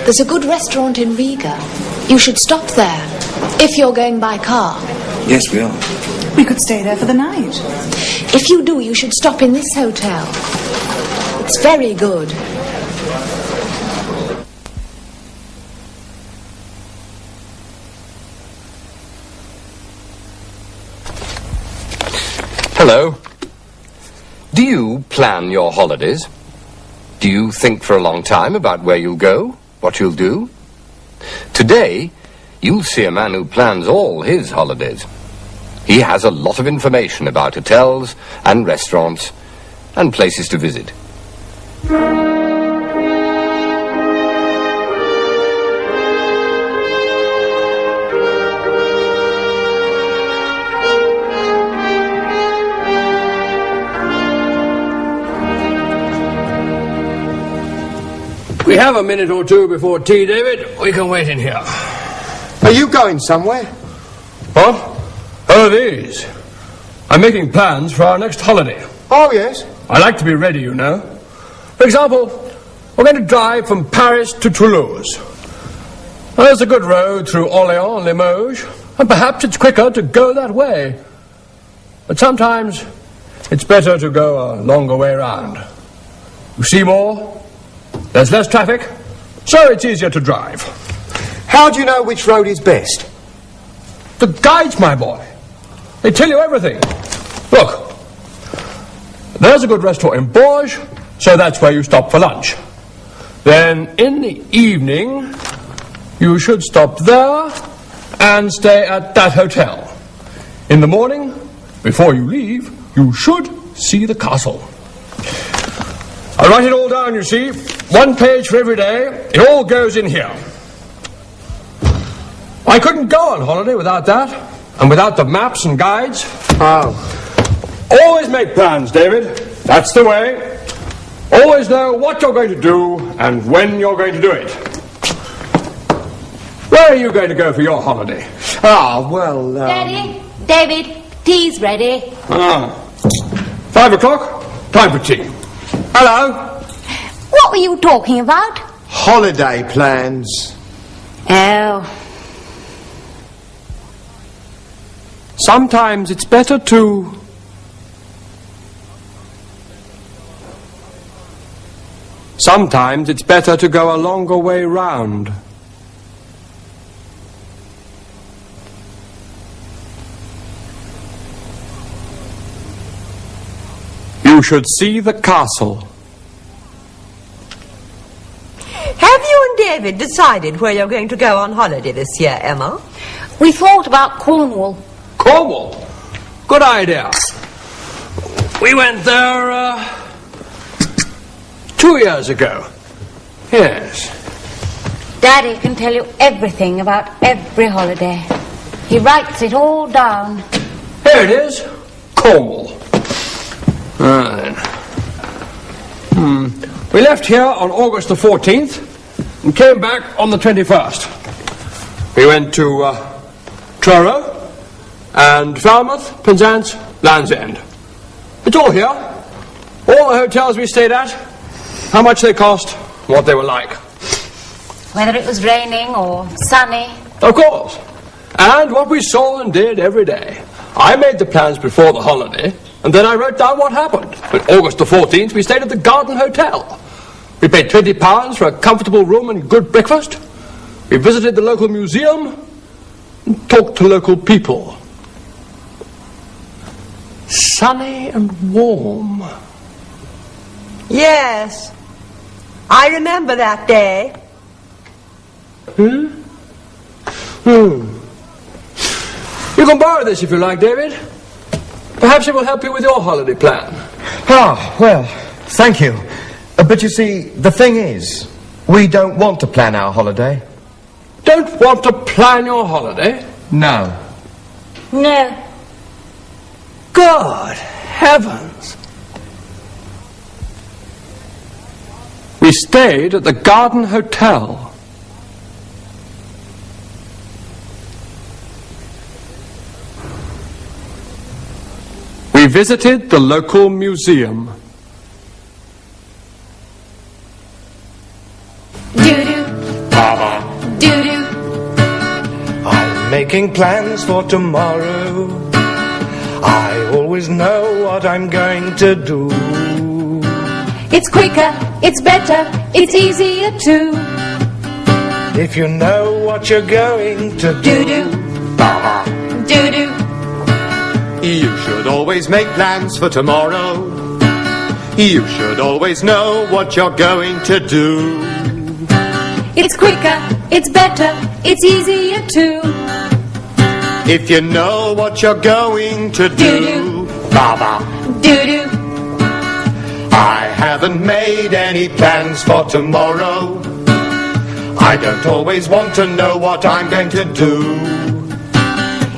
There's a good restaurant in Riga. You should stop there, if you're going by car. Yes, we are. We could stay there for the night. If you do, you should stop in this hotel. It's very good. Hello. Do you plan your holidays? Do you think for a long time about where you'll go, what you'll do? Today, you'll see a man who plans all his holidays. He has a lot of information about hotels and restaurants and places to visit. We have a minute or two before tea, David. We can wait in here. Are you going somewhere? What? Oh, these. I'm making plans for our next holiday. Oh, yes. I like to be ready, you know. For example, we're going to drive from Paris to Toulouse. Well, there's a good road through Orléans and Limoges, and perhaps it's quicker to go that way. But sometimes it's better to go a longer way round. You see more, there's less traffic, so it's easier to drive. How do you know which road is best? The guides, my boy. They tell you everything. Look, there's a good restaurant in Bourges, so that's where you stop for lunch. Then in the evening, you should stop there and stay at that hotel. In the morning, before you leave, you should see the castle. I write it all down, you see. 1 page for every day. It all goes in here. I couldn't go on holiday without that, and without the maps and guides. Oh. Always make plans, David. That's the way. Always know what you're going to do and when you're going to do it. Where are you going to go for your holiday? Ah, well, Daddy, David, tea's ready. 5 o'clock, time for tea. Hello. What were you talking about? Holiday plans. Oh. Sometimes it's better to... Sometimes it's better to go a longer way round. You should see the castle. Have you and David decided where you're going to go on holiday this year, Emma? We thought about Cornwall. Cornwall? Good idea. We went there, 2 years ago. Yes. Daddy can tell you everything about every holiday. He writes it all down. Here it is. Cornwall. We left here on August the 14th and came back on the 21st. We went to Truro and Falmouth, Penzance, Land's End. It's all here. All the hotels we stayed at, how much they cost, what they were like. Whether it was raining or sunny. Of course. And what we saw and did every day. I made the plans before the holiday, and then I wrote down what happened. On August the 14th, we stayed at the Garden Hotel. We paid £20 for a comfortable room and good breakfast. We visited the local museum and talked to local people. Sunny and warm. Yes. I remember that day. You can borrow this if you like, David. Perhaps it will help you with your holiday plan. Ah, well, thank you. But you see, the thing is, we don't want to plan our holiday. Don't want to plan your holiday? No. No. Good heavens. We stayed at the Garden Hotel. We visited the local museum. Doo-doo. Baba. Doo-doo. I'm making plans for tomorrow. I always know what I'm going to do. It's quicker, it's better, it's easier too. If you know what you're going to do. Doo-doo. Baba. Doo-doo. You should always make plans for tomorrow. You should always know what you're going to do. It's quicker, it's better, it's easier too. If you know what you're going to do. Doo-doo. Baba. Doo-doo. I haven't made any plans for tomorrow. I don't always want to know what I'm going to do.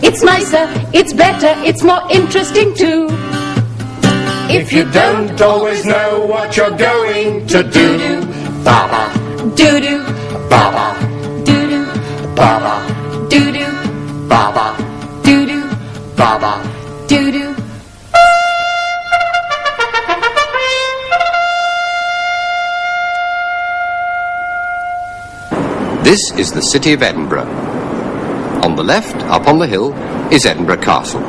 It's nicer, it's better, it's more interesting too. If you don't always know what you're going to do. Baba. Doo-doo. Baba. Doo-doo. Baba. Doo-doo. Baba. Doo-doo. Baba. Doo-doo. This is the city of Edinburgh. On the left, up on the hill, is Edinburgh Castle.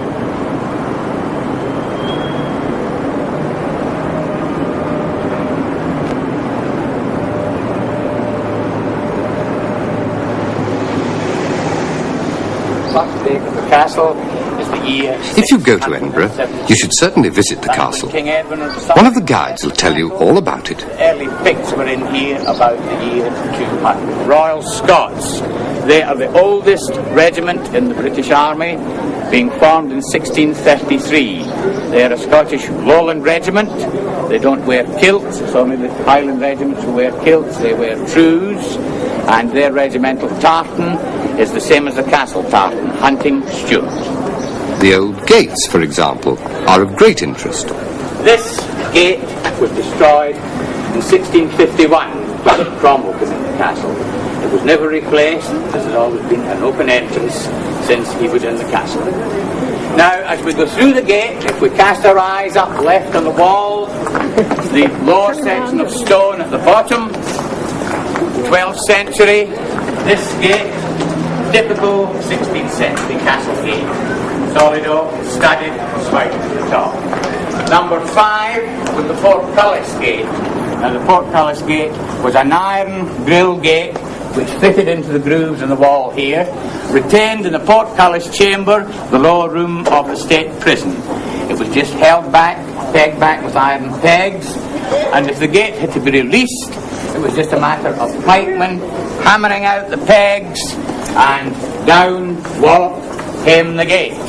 The castle is the year. If you go to Edinburgh, you should certainly visit the castle. One of the guides will tell you all about it. Early pics were in here about the year 200. Royal Scots. They are the oldest regiment in the British Army, being formed in 1633. They are a Scottish Lowland regiment. They don't wear kilts. It's only the Highland regiments who wear kilts. They wear trews, and their regimental tartan is the same as the castle tartan, hunting Stuart. The old gates, for example, are of great interest. This gate was destroyed in 1651 by Cromwell came into the castle. It was never replaced. This has always been an open entrance since he was in the castle. Now, as we go through the gate, if we cast our eyes up left on the wall, the lower section of stone at the bottom, 12th century, this gate, typical 16th century castle gate. Solid oak, studded, spiked at the top. Number 5 was the portcullis gate. Now the portcullis gate was an iron grill gate which fitted into the grooves in the wall here, retained in the portcullis chamber, the lower room of the state prison. It was just held back, pegged back with iron pegs, and if the gate had to be released, it was just a matter of pikemen hammering out the pegs, and down wallop came the gate.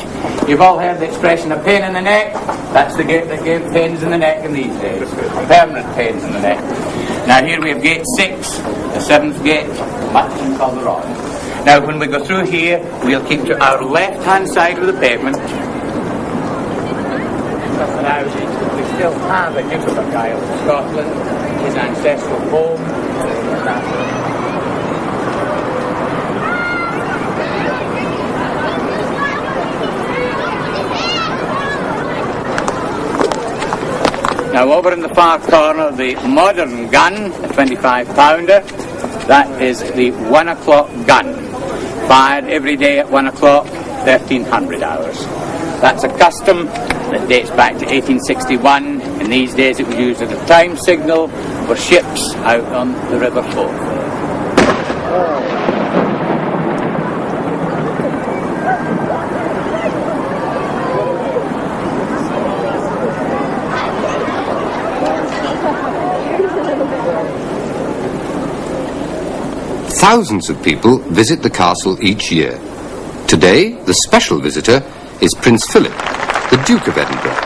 You've all heard the expression, a pain in the neck. That's the gate that gave pains in the neck in these days. Permanent pains in the neck. Now here we have gate 6, the 7th gate, much called the Royal. Now when we go through here, we'll keep to our left-hand side of the pavement. Now we still have a Duke of Argyll in Scotland, his ancestral home. Now over in the far corner, the modern gun, a 25-pounder, that is the 1 o'clock gun, fired every day at 1 o'clock, 1300 hours. That's a custom that dates back to 1861. In these days it was used as a time signal for ships out on the River Forth. Thousands of people visit the castle each year. Today, the special visitor is Prince Philip, the Duke of Edinburgh.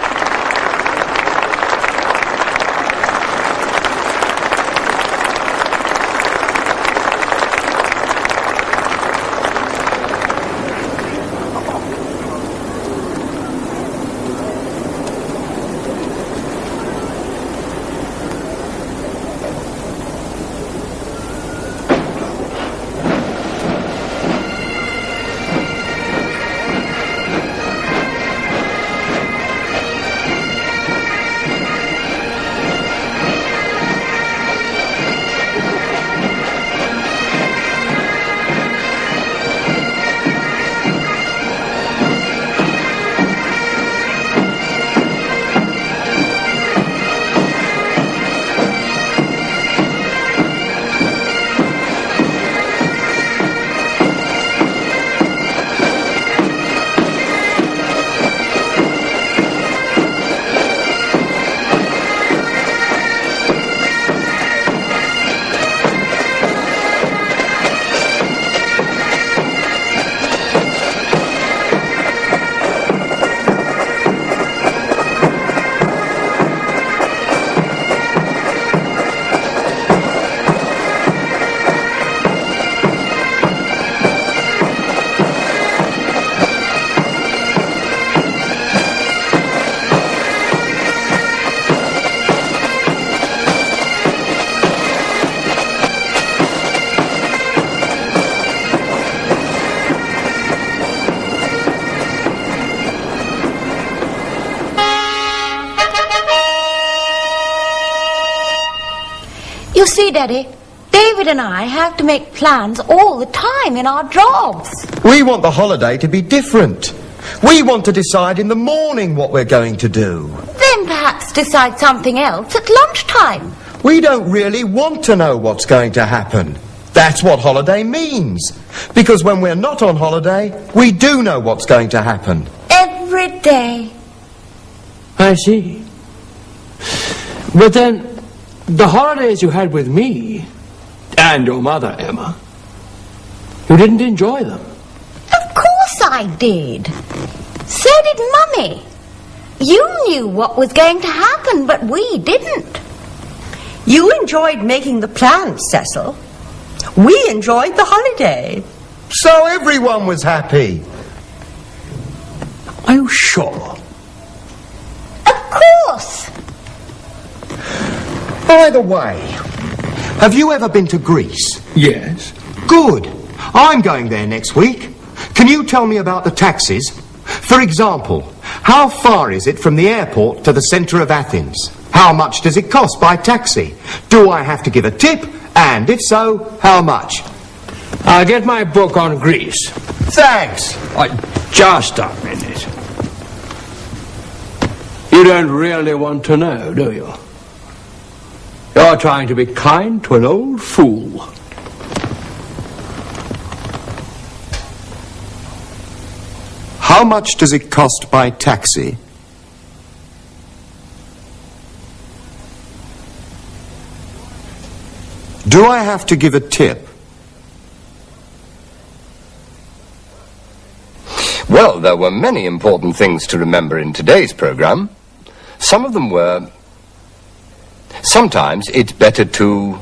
You see, Daddy, David and I have to make plans all the time in our jobs. We want the holiday to be different. We want to decide in the morning what we're going to do. Then perhaps decide something else at lunchtime. We don't really want to know what's going to happen. That's what holiday means. Because when we're not on holiday, we do know what's going to happen. Every day. I see. But then, the holidays you had with me, and your mother, Emma, you didn't enjoy them. Of course I did. So did Mummy. You knew what was going to happen, but we didn't. You enjoyed making the plans, Cecil. We enjoyed the holiday. So everyone was happy. Are you sure? Of course. By the way, have you ever been to Greece? Yes. Good. I'm going there next week. Can you tell me about the taxis? For example, how far is it from the airport to the centre of Athens? How much does it cost by taxi? Do I have to give a tip? And if so, how much? I'll get my book on Greece. Thanks. Just a minute. You don't really want to know, do you? You're trying to be kind to an old fool. How much does it cost by taxi? Do I have to give a tip? Well, there were many important things to remember in today's program. Some of them were, sometimes it's better to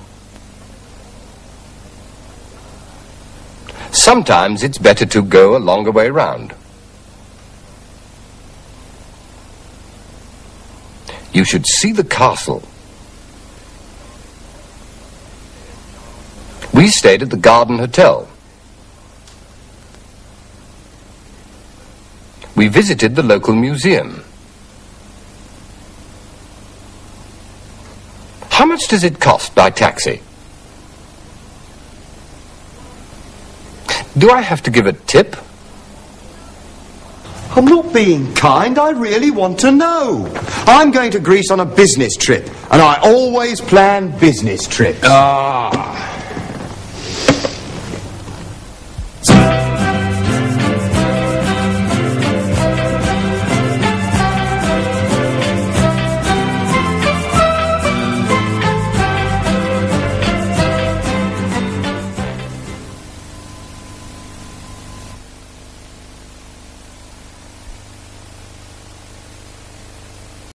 go a longer way round. You should see the castle. We stayed at the Garden Hotel. We visited the local museum. How much does it cost by taxi? Do I have to give a tip? I'm not being kind, I really want to know. I'm going to Greece on a business trip, and I always plan business trips. Ah.